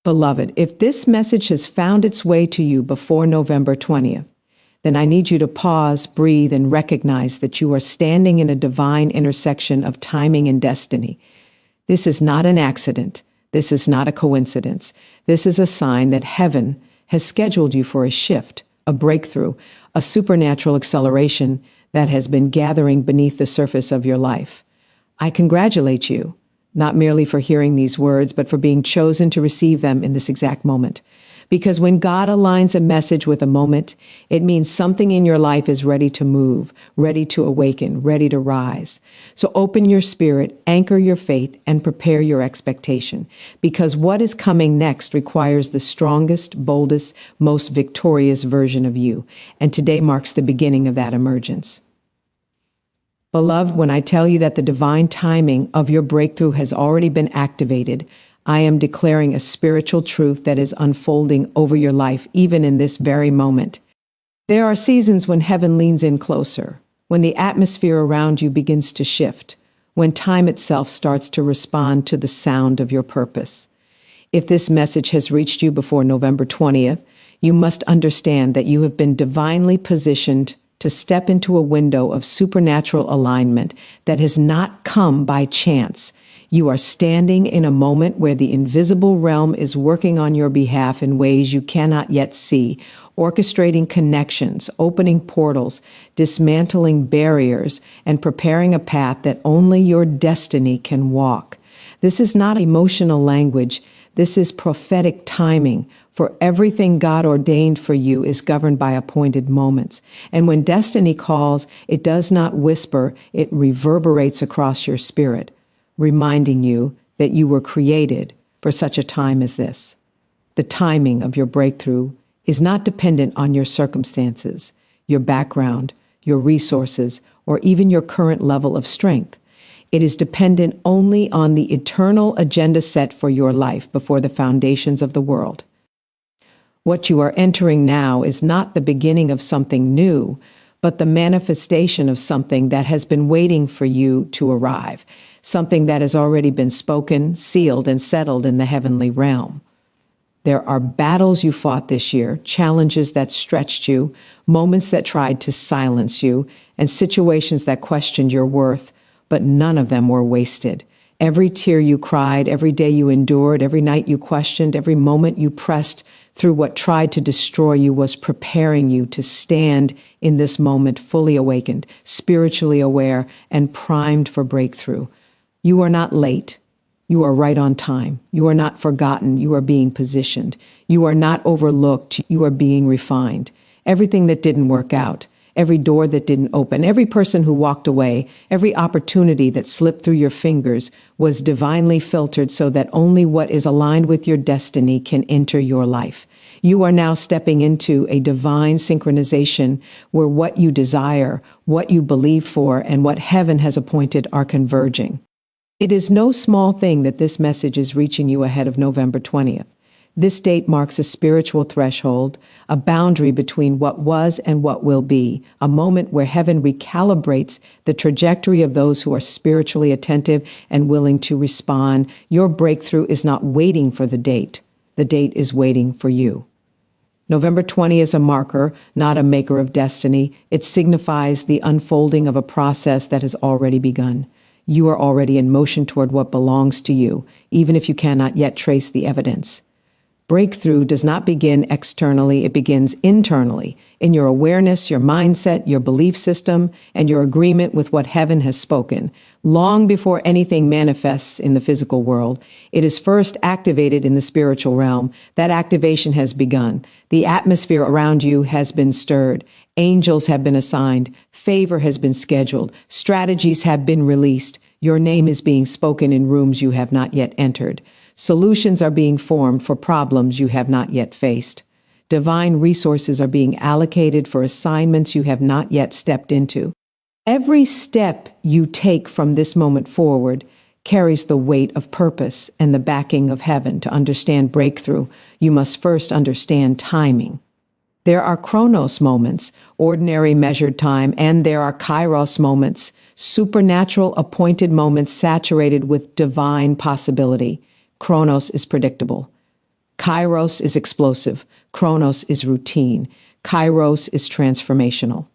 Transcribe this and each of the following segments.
Beloved, if this message has found its way to you before November 20th, then I need you to pause, breathe, and recognize that you are standing in a divine intersection of timing and destiny. This is not an accident. This is not a coincidence. This is a sign that heaven has scheduled you for a shift, a breakthrough, a supernatural acceleration that has been gathering beneath the surface of your life. I congratulate you, not merely for hearing these words, but for being chosen to receive them in this exact moment. Because when God aligns a message with a moment, it means something in your life is ready to move, ready to awaken, ready to rise. So open your spirit, anchor your faith, and prepare your expectation. Because what is coming next requires the strongest, boldest, most victorious version of you. And today marks the beginning of that emergence. Beloved, when I tell you that the divine timing of your breakthrough has already been activated, I am declaring a spiritual truth that is unfolding over your life, even in this very moment. There are seasons when heaven leans in closer, when the atmosphere around you begins to shift, when time itself starts to respond to the sound of your purpose. If this message has reached you before November 20th, you must understand that you have been divinely positioned to step into a window of supernatural alignment that has not come by chance. You are standing in a moment where the invisible realm is working on your behalf in ways you cannot yet see, orchestrating connections, opening portals, dismantling barriers, and preparing a path that only your destiny can walk. This is not emotional language. This is prophetic timing. For everything God ordained for you is governed by appointed moments. And when destiny calls, it does not whisper, it reverberates across your spirit, reminding you that you were created for such a time as this. The timing of your breakthrough is not dependent on your circumstances, your background, your resources, or even your current level of strength. It is dependent only on the eternal agenda set for your life before the foundations of the world. What you are entering now is not the beginning of something new, but the manifestation of something that has been waiting for you to arrive, something that has already been spoken, sealed, and settled in the heavenly realm. There are battles you fought this year, challenges that stretched you, moments that tried to silence you, and situations that questioned your worth, but none of them were wasted. Every tear you cried, every day you endured, every night you questioned, every moment you pressed through what tried to destroy you was preparing you to stand in this moment fully awakened, spiritually aware, and primed for breakthrough. You are not late. You are right on time. You are not forgotten. You are being positioned. You are not overlooked. You are being refined. Everything that didn't work out, every door that didn't open, every person who walked away, every opportunity that slipped through your fingers was divinely filtered so that only what is aligned with your destiny can enter your life. You are now stepping into a divine synchronization where what you desire, what you believe for, and what heaven has appointed are converging. It is no small thing that this message is reaching you ahead of November 20th. This date marks a spiritual threshold, a boundary between what was and what will be, a moment where heaven recalibrates the trajectory of those who are spiritually attentive and willing to respond. Your breakthrough is not waiting for the date. The date is waiting for you. November 20 is a marker, not a maker of destiny. It signifies the unfolding of a process that has already begun. You are already in motion toward what belongs to you, even if you cannot yet trace the evidence. Breakthrough does not begin externally, it begins internally, in your awareness, your mindset, your belief system, and your agreement with what heaven has spoken. Long before anything manifests in the physical world, it is first activated in the spiritual realm. That activation has begun. The atmosphere around you has been stirred. Angels have been assigned. Favor has been scheduled. Strategies have been released. Your name is being spoken in rooms you have not yet entered. Solutions are being formed for problems you have not yet faced. Divine resources are being allocated for assignments you have not yet stepped into. Every step you take from this moment forward carries the weight of purpose and the backing of heaven. To understand breakthrough, you must first understand timing. There are chronos moments, ordinary measured time, and there are kairos moments, supernatural appointed moments saturated with divine possibility. Chronos is predictable. Kairos is explosive. Chronos is routine. Kairos is transformational.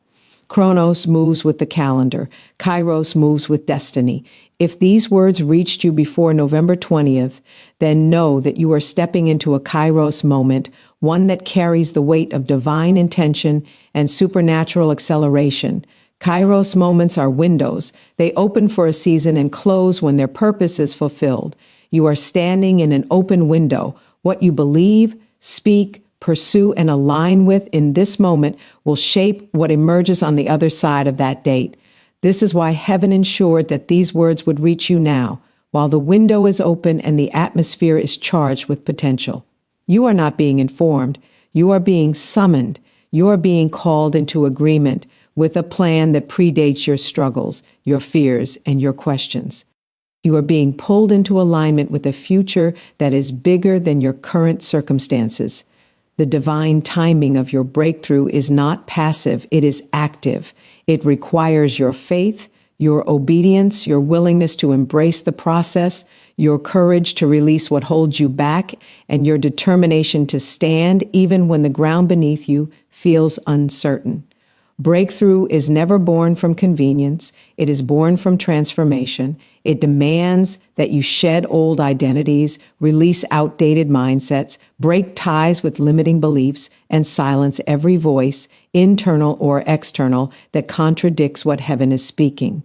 Chronos moves with the calendar. Kairos moves with destiny. If these words reached you before November 20th, then know that you are stepping into a Kairos moment, one that carries the weight of divine intention and supernatural acceleration. Kairos moments are windows. They open for a season and close when their purpose is fulfilled. You are standing in an open window. What you believe, speak, pursue, and align with in this moment will shape what emerges on the other side of that date. This is why heaven ensured that these words would reach you now, while the window is open and the atmosphere is charged with potential. You are not being informed. You are being summoned. You are being called into agreement with a plan that predates your struggles, your fears, and your questions. You are being pulled into alignment with a future that is bigger than your current circumstances. The divine timing of your breakthrough is not passive, it is active. It requires your faith, your obedience, your willingness to embrace the process, your courage to release what holds you back, and your determination to stand even when the ground beneath you feels uncertain. Breakthrough is never born from convenience. It is born from transformation. It demands that you shed old identities, release outdated mindsets, break ties with limiting beliefs, and silence every voice, internal or external, that contradicts what heaven is speaking.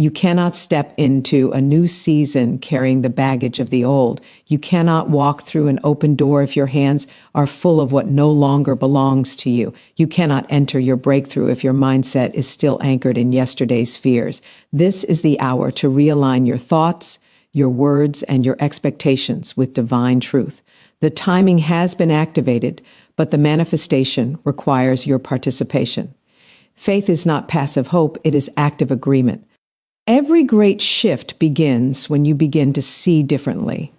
You cannot step into a new season carrying the baggage of the old. You cannot walk through an open door if your hands are full of what no longer belongs to you. You cannot enter your breakthrough if your mindset is still anchored in yesterday's fears. This is the hour to realign your thoughts, your words, and your expectations with divine truth. The timing has been activated, but the manifestation requires your participation. Faith is not passive hope, it is active agreement. Every great shift begins when you begin to see differently.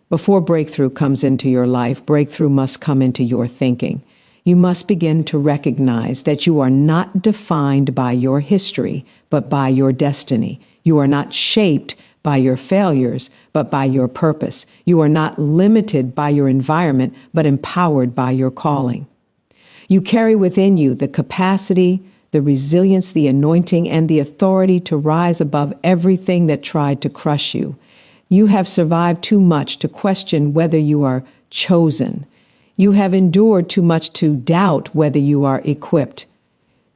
Before breakthrough comes into your life, breakthrough must come into your thinking. You must begin to recognize that you are not defined by your history, but by your destiny. You are not shaped by your failures, but by your purpose. You are not limited by your environment, but empowered by your calling. You carry within you the capacity, the resilience, the anointing, and the authority to rise above everything that tried to crush you. You have survived too much to question whether you are chosen. You have endured too much to doubt whether you are equipped.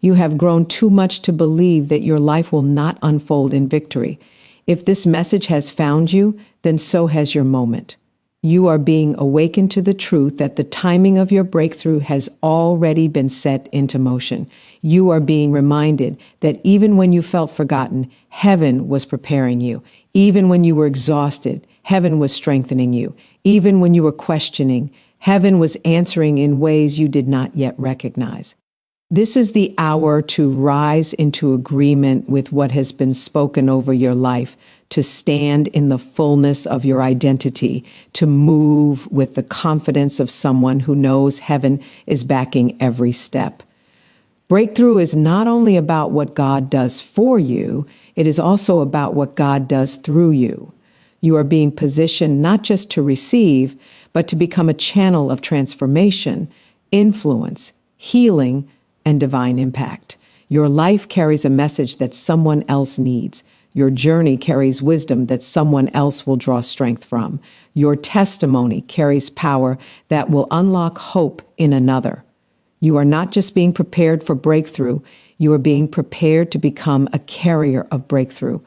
You have grown too much to believe that your life will not unfold in victory. If this message has found you, then so has your moment. You are being awakened to the truth that the timing of your breakthrough has already been set into motion. You are being reminded that even when you felt forgotten, heaven was preparing you. Even when you were exhausted, heaven was strengthening you. Even when you were questioning, heaven was answering in ways you did not yet recognize. This is the hour to rise into agreement with what has been spoken over your life, to stand in the fullness of your identity, to move with the confidence of someone who knows heaven is backing every step. Breakthrough is not only about what God does for you, it is also about what God does through you. You are being positioned not just to receive, but to become a channel of transformation, influence, healing, and divine impact. Your life carries a message that someone else needs. Your journey carries wisdom that someone else will draw strength from. Your testimony carries power that will unlock hope in another. You are not just being prepared for breakthrough, you are being prepared to become a carrier of breakthrough.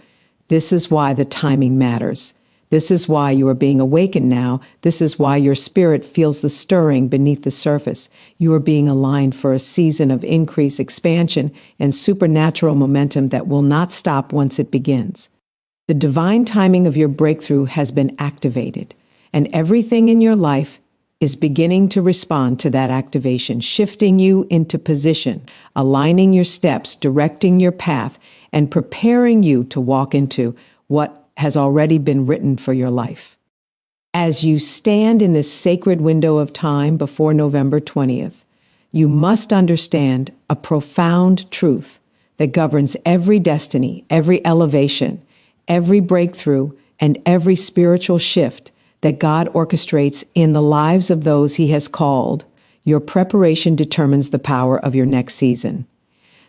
This is why the timing matters. This is why you are being awakened now. This is why your spirit feels the stirring beneath the surface. You are being aligned for a season of increase, expansion, and supernatural momentum that will not stop once it begins. The divine timing of your breakthrough has been activated, and everything in your life is beginning to respond to that activation, shifting you into position, aligning your steps, directing your path, and preparing you to walk into what has already been written for your life. As you stand in this sacred window of time before November 20th, you must understand a profound truth that governs every destiny, every elevation, every breakthrough, and every spiritual shift that God orchestrates in the lives of those He has called, your preparation determines the power of your next season.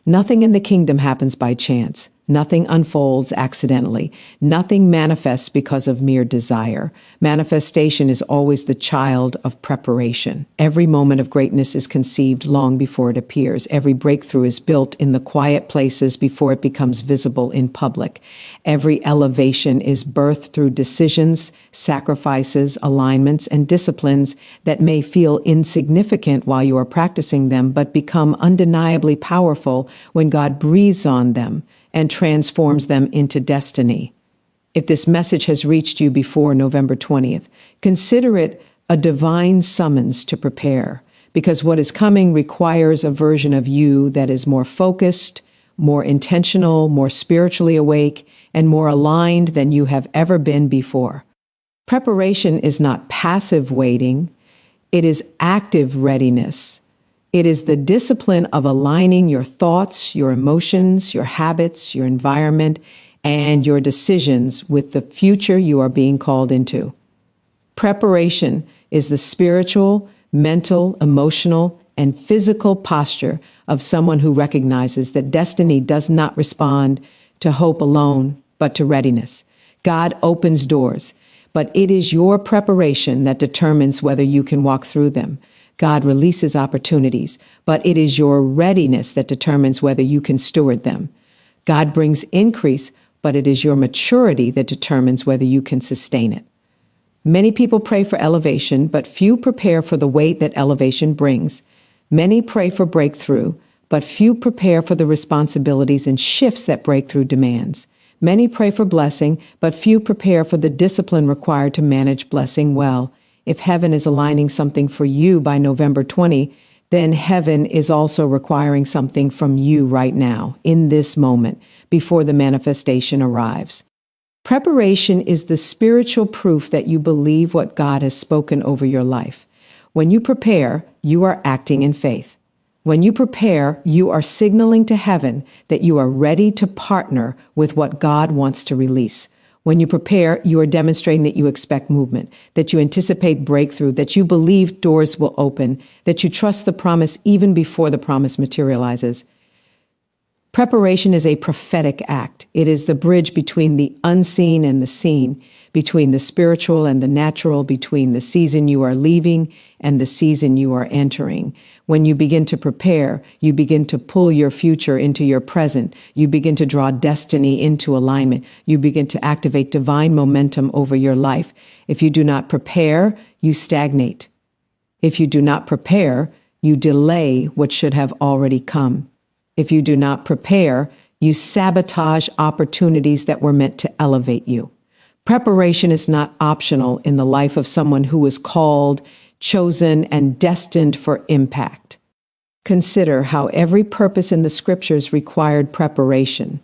Nothing in the kingdom happens by chance. Nothing unfolds accidentally. Nothing manifests because of mere desire. Manifestation is always the child of preparation. Every moment of greatness is conceived long before it appears. Every breakthrough is built in the quiet places before it becomes visible in public. Every elevation is birthed through decisions, sacrifices, alignments, and disciplines that may feel insignificant while you are practicing them, but become undeniably powerful when God breathes on them and transforms them into destiny. If this message has reached you before November 20th, consider it a divine summons to prepare, because what is coming requires a version of you that is more focused, more intentional, more spiritually awake, and more aligned than you have ever been before. Preparation is not passive waiting, it is active readiness. It is the discipline of aligning your thoughts, your emotions, your habits, your environment, and your decisions with the future you are being called into. Preparation is the spiritual, mental, emotional, and physical posture of someone who recognizes that destiny does not respond to hope alone, but to readiness. God opens doors, but it is your preparation that determines whether you can walk through them. God releases opportunities, but it is your readiness that determines whether you can steward them. God brings increase, but it is your maturity that determines whether you can sustain it. Many people pray for elevation, but few prepare for the weight that elevation brings. Many pray for breakthrough, but few prepare for the responsibilities and shifts that breakthrough demands. Many pray for blessing, but few prepare for the discipline required to manage blessing well. If heaven is aligning something for you by November 20, then heaven is also requiring something from you right now, in this moment, before the manifestation arrives. Preparation is the spiritual proof that you believe what God has spoken over your life. When you prepare, you are acting in faith. When you prepare, you are signaling to heaven that you are ready to partner with what God wants to release. When you prepare, you are demonstrating that you expect movement, that you anticipate breakthrough, that you believe doors will open, that you trust the promise even before the promise materializes. Preparation is a prophetic act. It is the bridge between the unseen and the seen, between the spiritual and the natural, between the season you are leaving and the season you are entering. When you begin to prepare, you begin to pull your future into your present. You begin to draw destiny into alignment. You begin to activate divine momentum over your life. If you do not prepare, you stagnate. If you do not prepare, you delay what should have already come. If you do not prepare, you sabotage opportunities that were meant to elevate you. Preparation is not optional in the life of someone who is called, chosen, and destined for impact. Consider how every purpose in the scriptures required preparation.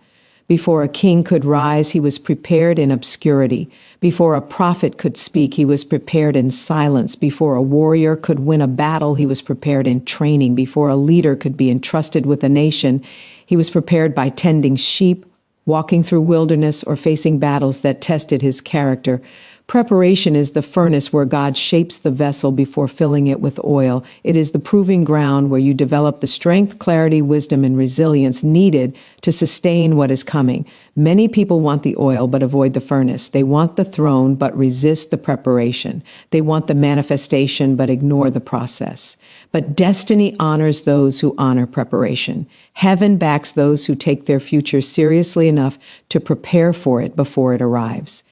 Before a king could rise, he was prepared in obscurity. Before a prophet could speak, he was prepared in silence. Before a warrior could win a battle, he was prepared in training. Before a leader could be entrusted with a nation, he was prepared by tending sheep, walking through wilderness, or facing battles that tested his character. Preparation is the furnace where God shapes the vessel before filling it with oil. It is the proving ground where you develop the strength, clarity, wisdom, and resilience needed to sustain what is coming. Many people want the oil but avoid the furnace. They want the throne but resist the preparation. They want the manifestation but ignore the process. But destiny honors those who honor preparation. Heaven backs those who take their future seriously enough to prepare for it before it arrives.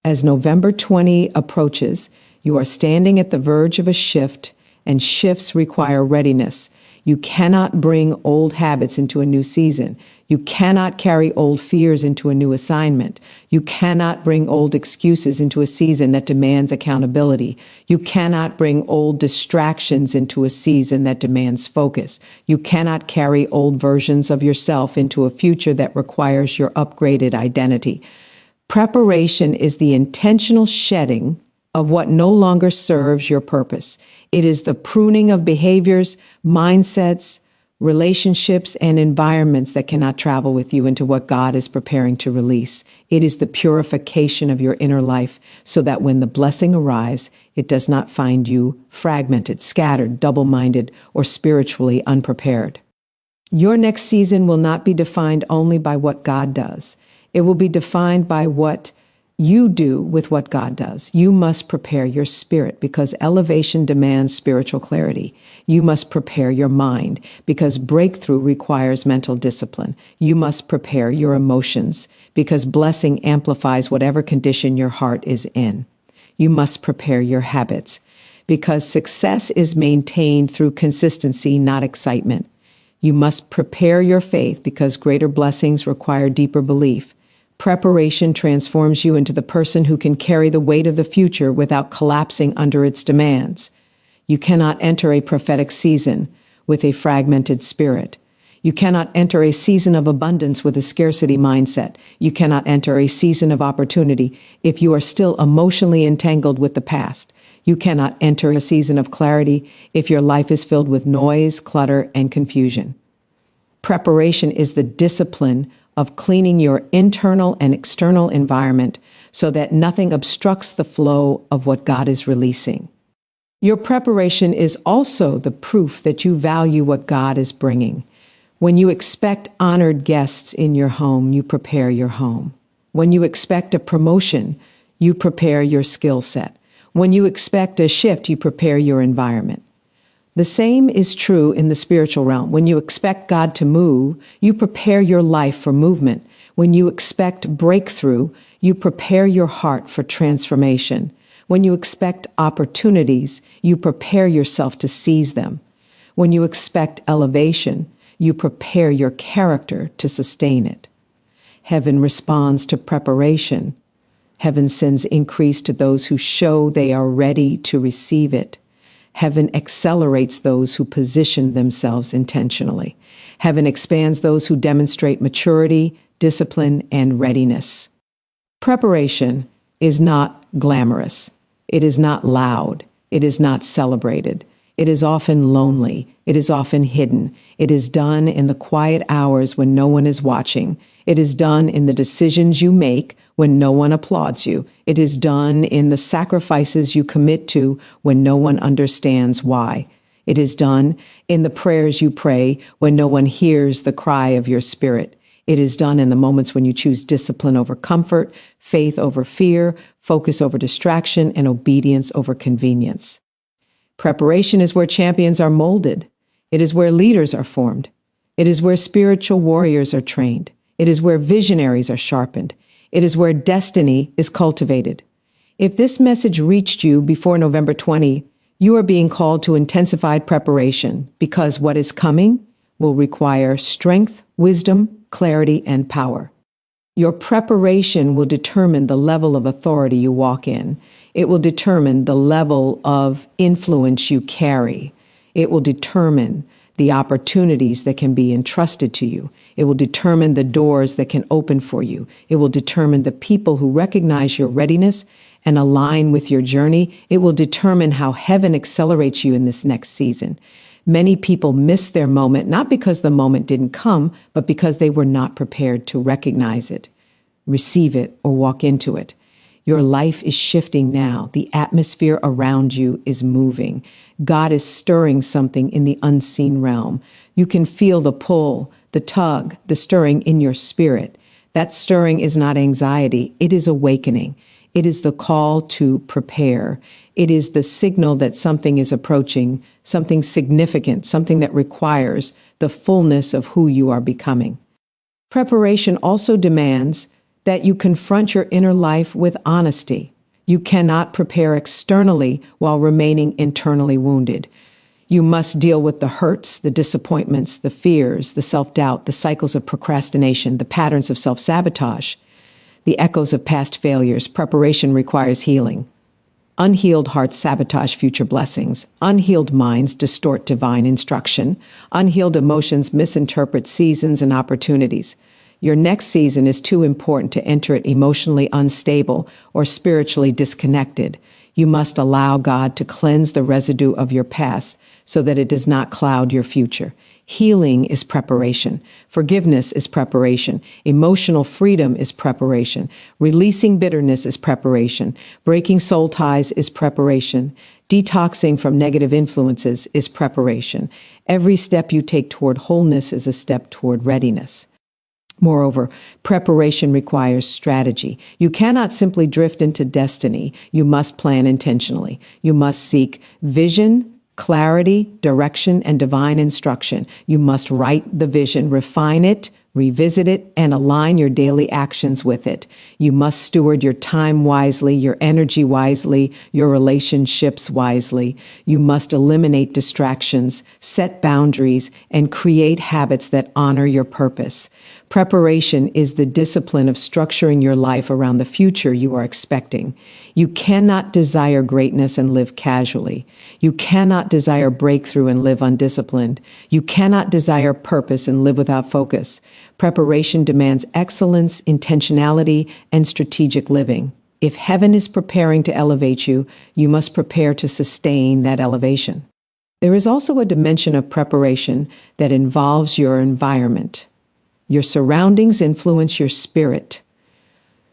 As November 20 approaches, you are standing at the verge of a shift, and shifts require readiness. You cannot bring old habits into a new season. You cannot carry old fears into a new assignment. You cannot bring old excuses into a season that demands accountability. You cannot bring old distractions into a season that demands focus. You cannot carry old versions of yourself into a future that requires your upgraded identity. Preparation is the intentional shedding of what no longer serves your purpose. It is the pruning of behaviors, mindsets, relationships and environments that cannot travel with you into what God is preparing to release. It is the purification of your inner life so that when the blessing arrives, it does not find you fragmented, scattered, double-minded, or spiritually unprepared. Your next season will not be defined only by what God does. It will be defined by what you do with what God does. You must prepare your spirit because elevation demands spiritual clarity. You must prepare your mind because breakthrough requires mental discipline. You must prepare your emotions because blessing amplifies whatever condition your heart is in. You must prepare your habits because success is maintained through consistency, not excitement. You must prepare your faith because greater blessings require deeper belief. Preparation transforms you into the person who can carry the weight of the future without collapsing under its demands. You cannot enter a prophetic season with a fragmented spirit. You cannot enter a season of abundance with a scarcity mindset. You cannot enter a season of opportunity if you are still emotionally entangled with the past. You cannot enter a season of clarity if your life is filled with noise, clutter, and confusion. Preparation is the discipline of cleaning your internal and external environment so that nothing obstructs the flow of what God is releasing. Your preparation is also the proof that you value what God is bringing. When you expect honored guests in your home, you prepare your home. When you expect a promotion, you prepare your skill set. When you expect a shift, you prepare your environment. The same is true in the spiritual realm. When you expect God to move, you prepare your life for movement. When you expect breakthrough, you prepare your heart for transformation. When you expect opportunities, you prepare yourself to seize them. When you expect elevation, you prepare your character to sustain it. Heaven responds to preparation. Heaven sends increase to those who show they are ready to receive it. Heaven accelerates those who position themselves intentionally. Heaven expands those who demonstrate maturity, discipline, and readiness. Preparation is not glamorous. It is not loud. It is not celebrated. It is often lonely. It is often hidden. It is done in the quiet hours when no one is watching. It is done in the decisions you make when no one applauds you. It is done in the sacrifices you commit to when no one understands why. It is done in the prayers you pray when no one hears the cry of your spirit. It is done in the moments when you choose discipline over comfort, faith over fear, focus over distraction, and obedience over convenience. Preparation is where champions are molded. It is where leaders are formed. It is where spiritual warriors are trained. It is where visionaries are sharpened. It is where destiny is cultivated. If this message reached you before November 20, you are being called to intensified preparation because what is coming will require strength, wisdom, clarity, and power. Your preparation will determine the level of authority you walk in. It will determine the level of influence you carry. It will determine the opportunities that can be entrusted to you. It will determine the doors that can open for you. It will determine the people who recognize your readiness and align with your journey. It will determine how heaven accelerates you in this next season. Many people miss their moment, not because the moment didn't come, but because they were not prepared to recognize it, receive it, or walk into it. Your life is shifting now. The atmosphere around you is moving. God is stirring something in the unseen realm. You can feel the pull, the tug, the stirring in your spirit. That stirring is not anxiety. It is awakening. It is the call to prepare. It is the signal that something is approaching, something significant, something that requires the fullness of who you are becoming. Preparation also demands that you confront your inner life with honesty. You cannot prepare externally while remaining internally wounded. You must deal with the hurts, the disappointments, the fears, the self-doubt, the cycles of procrastination, the patterns of self-sabotage, the echoes of past failures. Preparation requires healing. Unhealed hearts sabotage future blessings. Unhealed minds distort divine instruction. Unhealed emotions misinterpret seasons and opportunities. Your next season is too important to enter it emotionally unstable or spiritually disconnected. You must allow God to cleanse the residue of your past so that it does not cloud your future. Healing is preparation. Forgiveness is preparation. Emotional freedom is preparation. Releasing bitterness is preparation. Breaking soul ties is preparation. Detoxing from negative influences is preparation. Every step you take toward wholeness is a step toward readiness. Moreover, preparation requires strategy. You cannot simply drift into destiny. You must plan intentionally. You must seek vision, clarity, direction, and divine instruction. You must write the vision, refine it, revisit it, and align your daily actions with it. You must steward your time wisely, your energy wisely, your relationships wisely. You must eliminate distractions, set boundaries, and create habits that honor your purpose. Preparation is the discipline of structuring your life around the future you are expecting. You cannot desire greatness and live casually. You cannot desire breakthrough and live undisciplined. You cannot desire purpose and live without focus. Preparation demands excellence, intentionality, and strategic living. If heaven is preparing to elevate you, you must prepare to sustain that elevation. There is also a dimension of preparation that involves your environment. Your surroundings influence your spirit.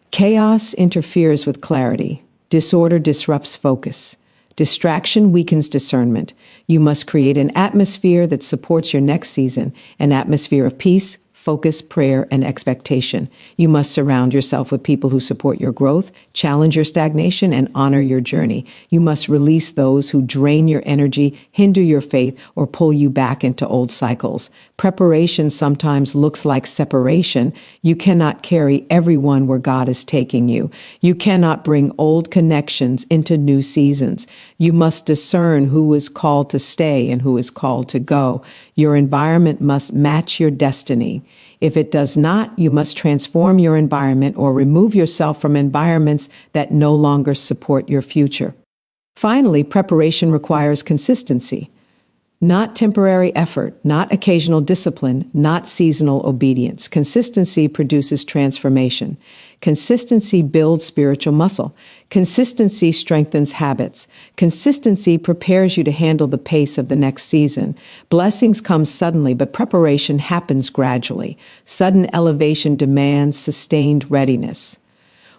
Chaos interferes with clarity. Disorder disrupts focus. Distraction weakens discernment. You must create an atmosphere that supports your next season, an atmosphere of peace, focus, prayer, and expectation. You must surround yourself with people who support your growth, challenge your stagnation, and honor your journey. You must release those who drain your energy, hinder your faith, or pull you back into old cycles. Preparation sometimes looks like separation. You cannot carry everyone where God is taking you. You cannot bring old connections into new seasons. You must discern who is called to stay and who is called to go. Your environment must match your destiny. If it does not, you must transform your environment or remove yourself from environments that no longer support your future. Finally, preparation requires consistency. Not temporary effort, not occasional discipline, not seasonal obedience. Consistency produces transformation. Consistency builds spiritual muscle. Consistency strengthens habits. Consistency prepares you to handle the pace of the next season. Blessings come suddenly, but preparation happens gradually. Sudden elevation demands sustained readiness.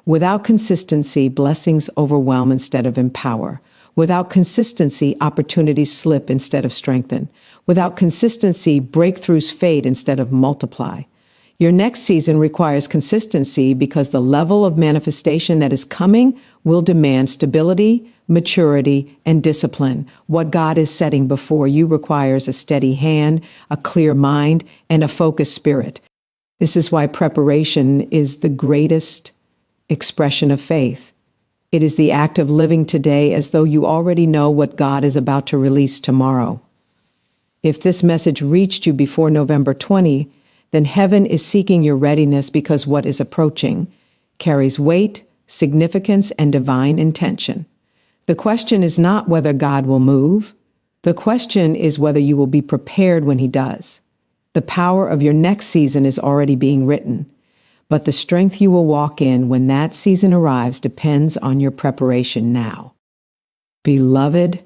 Without consistency, blessings overwhelm instead of empower. Without consistency, opportunities slip instead of strengthen. Without consistency, breakthroughs fade instead of multiply. Your next season requires consistency because the level of manifestation that is coming will demand stability, maturity, and discipline. What God is setting before you requires a steady hand, a clear mind, and a focused spirit. This is why preparation is the greatest expression of faith. It is the act of living today as though you already know what God is about to release tomorrow. If this message reached you before November 20, then heaven is seeking your readiness because what is approaching carries weight, significance, and divine intention. The question is not whether God will move. The question is whether you will be prepared when He does. The power of your next season is already being written. But the strength you will walk in when that season arrives depends on your preparation now. Beloved,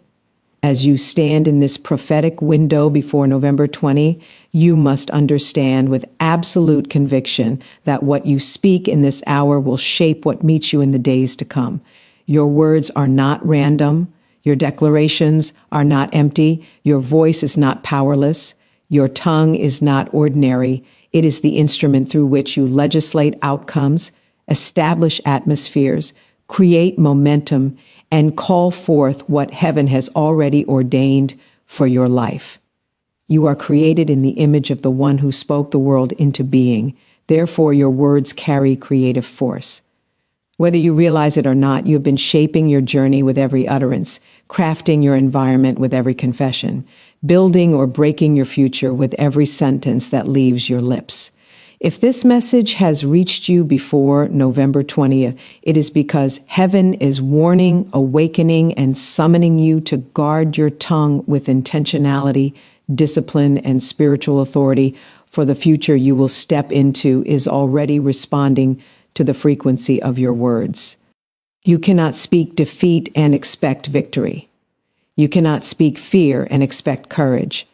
as you stand in this prophetic window before November 20, you must understand with absolute conviction that what you speak in this hour will shape what meets you in the days to come. Your words are not random. Your declarations are not empty. Your voice is not powerless. Your tongue is not ordinary. It is the instrument through which you legislate outcomes, establish atmospheres, create momentum, and call forth what heaven has already ordained for your life. You are created in the image of the one who spoke the world into being. Therefore, your words carry creative force. Whether you realize it or not, you have been shaping your journey with every utterance, crafting your environment with every confession, building or breaking your future with every sentence that leaves your lips. If this message has reached you before November 20th, it is because heaven is warning, awakening, and summoning you to guard your tongue with intentionality, discipline, and spiritual authority, for the future you will step into is already responding to the frequency of your words. You cannot speak defeat and expect victory. You cannot speak fear and expect courage.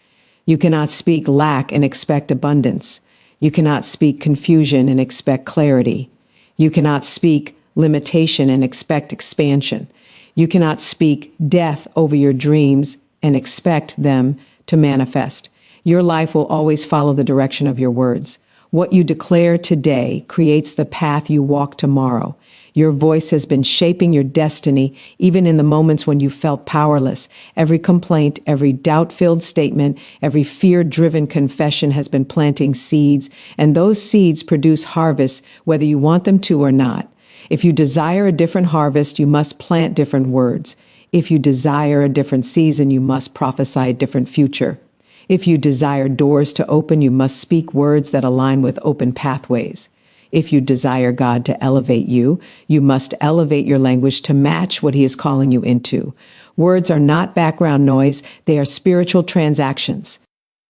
You cannot speak lack and expect abundance. You cannot speak confusion and expect clarity. You cannot speak limitation and expect expansion. You cannot speak death over your dreams and expect them to manifest. Your life will always follow the direction of your words. What you declare today creates the path you walk tomorrow. Your voice has been shaping your destiny, even in the moments when you felt powerless. Every complaint, every doubt-filled statement, every fear-driven confession has been planting seeds, and those seeds produce harvests, whether you want them to or not. If you desire a different harvest, you must plant different words. If you desire a different season, you must prophesy a different future. If you desire doors to open, you must speak words that align with open pathways. If you desire God to elevate you, you must elevate your language to match what He is calling you into. Words are not background noise, they are spiritual transactions.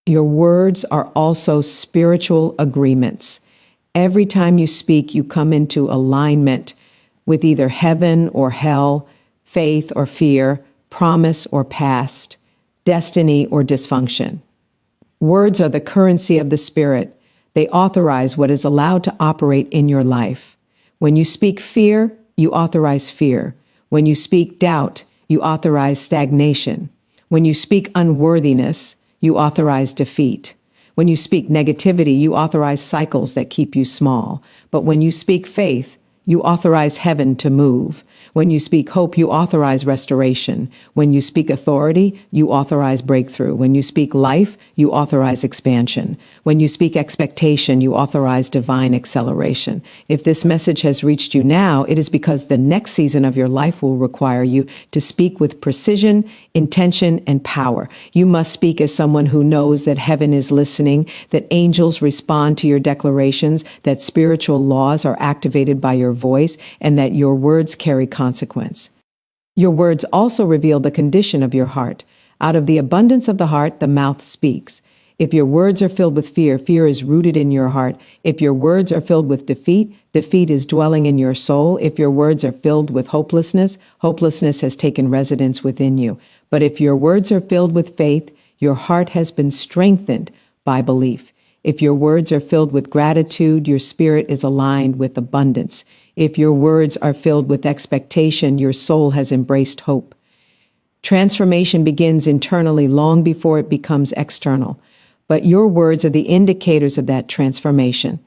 Your words are also spiritual agreements. Every time you speak, you come into alignment with either heaven or hell, faith or fear, promise or past, destiny or dysfunction. Words are the currency of the Spirit. They authorize what is allowed to operate in your life. When you speak fear, you authorize fear. When you speak doubt, you authorize stagnation. When you speak unworthiness, you authorize defeat. When you speak negativity, you authorize cycles that keep you small. But when you speak faith, you authorize heaven to move. When you speak hope, you authorize restoration. When you speak authority, you authorize breakthrough. When you speak life, you authorize expansion. When you speak expectation, you authorize divine acceleration. If this message has reached you now, it is because the next season of your life will require you to speak with precision, intention, and power. You must speak as someone who knows that heaven is listening, that angels respond to your declarations, that spiritual laws are activated by your voice, and that your words carry consequence. Your words also reveal the condition of your heart. Out of the abundance of the heart, the mouth speaks. If your words are filled with fear, fear is rooted in your heart. If your words are filled with defeat, defeat is dwelling in your soul. If your words are filled with hopelessness, hopelessness has taken residence within you. But if your words are filled with faith, your heart has been strengthened by belief. If your words are filled with gratitude, your spirit is aligned with abundance. If your words are filled with expectation, your soul has embraced hope. Transformation begins internally long before it becomes external. But your words are the indicators of that transformation.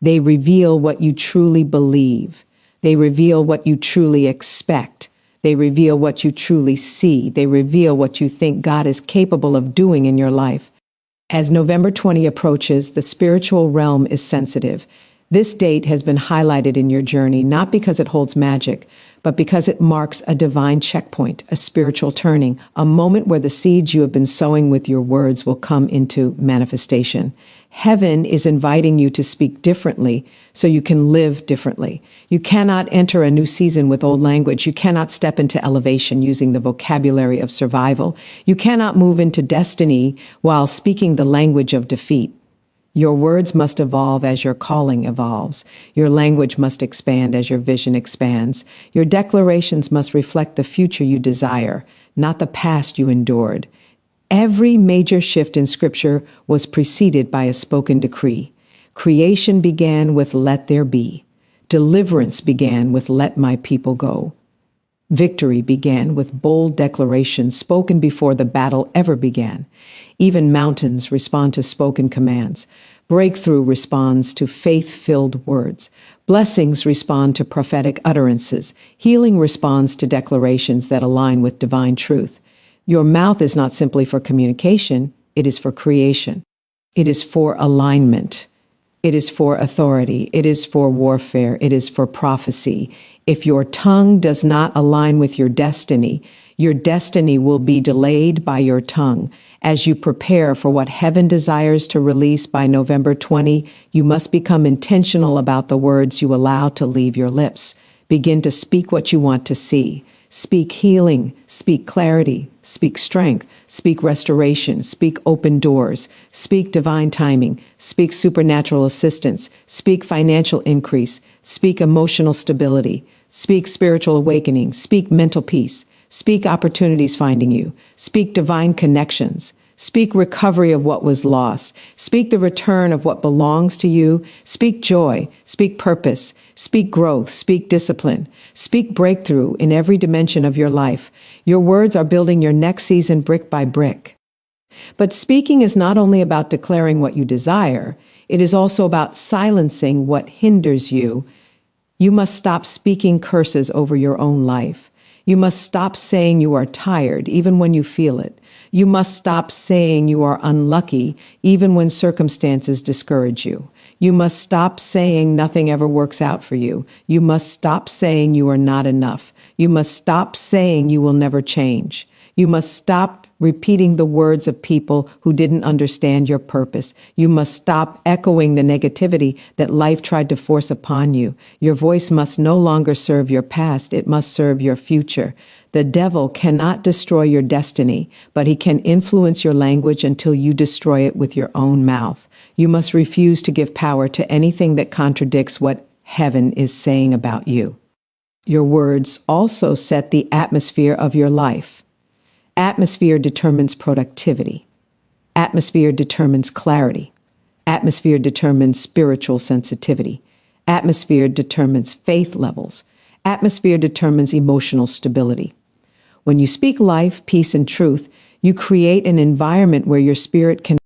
They reveal what you truly believe. They reveal what you truly expect. They reveal what you truly see. They reveal what you think God is capable of doing in your life. As November 20 approaches, the spiritual realm is sensitive. This date has been highlighted in your journey, not because it holds magic, but because it marks a divine checkpoint, a spiritual turning, a moment where the seeds you have been sowing with your words will come into manifestation. Heaven is inviting you to speak differently so you can live differently. You cannot enter a new season with old language. You cannot step into elevation using the vocabulary of survival. You cannot move into destiny while speaking the language of defeat. Your words must evolve as your calling evolves. Your language must expand as your vision expands. Your declarations must reflect the future you desire, not the past you endured. Every major shift in Scripture was preceded by a spoken decree. Creation began with "let there be." Deliverance began with "let my people go." Victory began with bold declarations spoken before the battle ever began. Even mountains respond to spoken commands. Breakthrough responds to faith-filled words. Blessings respond to prophetic utterances. Healing responds to declarations that align with divine truth. Your mouth is not simply for communication, it is for creation. It is for alignment. It is for authority. It is for warfare. It is for prophecy. If your tongue does not align with your destiny will be delayed by your tongue. As you prepare for what heaven desires to release by November 20, you must become intentional about the words you allow to leave your lips. Begin to speak what you want to see. Speak healing, speak clarity, speak strength, speak restoration, speak open doors, speak divine timing, speak supernatural assistance, speak financial increase, speak emotional stability, Speak spiritual awakening. Speak mental peace. Speak opportunities finding you. Speak divine connections. Speak recovery of what was lost. Speak the return of what belongs to you. Speak joy. Speak purpose. Speak growth. Speak discipline. Speak breakthrough in every dimension of your life. Your words are building your next season brick by brick. But speaking is not only about declaring what you desire, it is also about silencing what hinders you. You must stop speaking curses over your own life. You must stop saying you are tired, even when you feel it. You must stop saying you are unlucky, even when circumstances discourage you. You must stop saying nothing ever works out for you. You must stop saying you are not enough. You must stop saying you will never change. You must stop repeating the words of people who didn't understand your purpose. You must stop echoing the negativity that life tried to force upon you. Your voice must no longer serve your past. It must serve your future. The devil cannot destroy your destiny, but he can influence your language until you destroy it with your own mouth. You must refuse to give power to anything that contradicts what heaven is saying about you. Your words also set the atmosphere of your life. Atmosphere determines productivity. Atmosphere determines clarity. Atmosphere determines spiritual sensitivity. Atmosphere determines faith levels. Atmosphere determines emotional stability. When you speak life, peace, and truth, you create an environment where your spirit can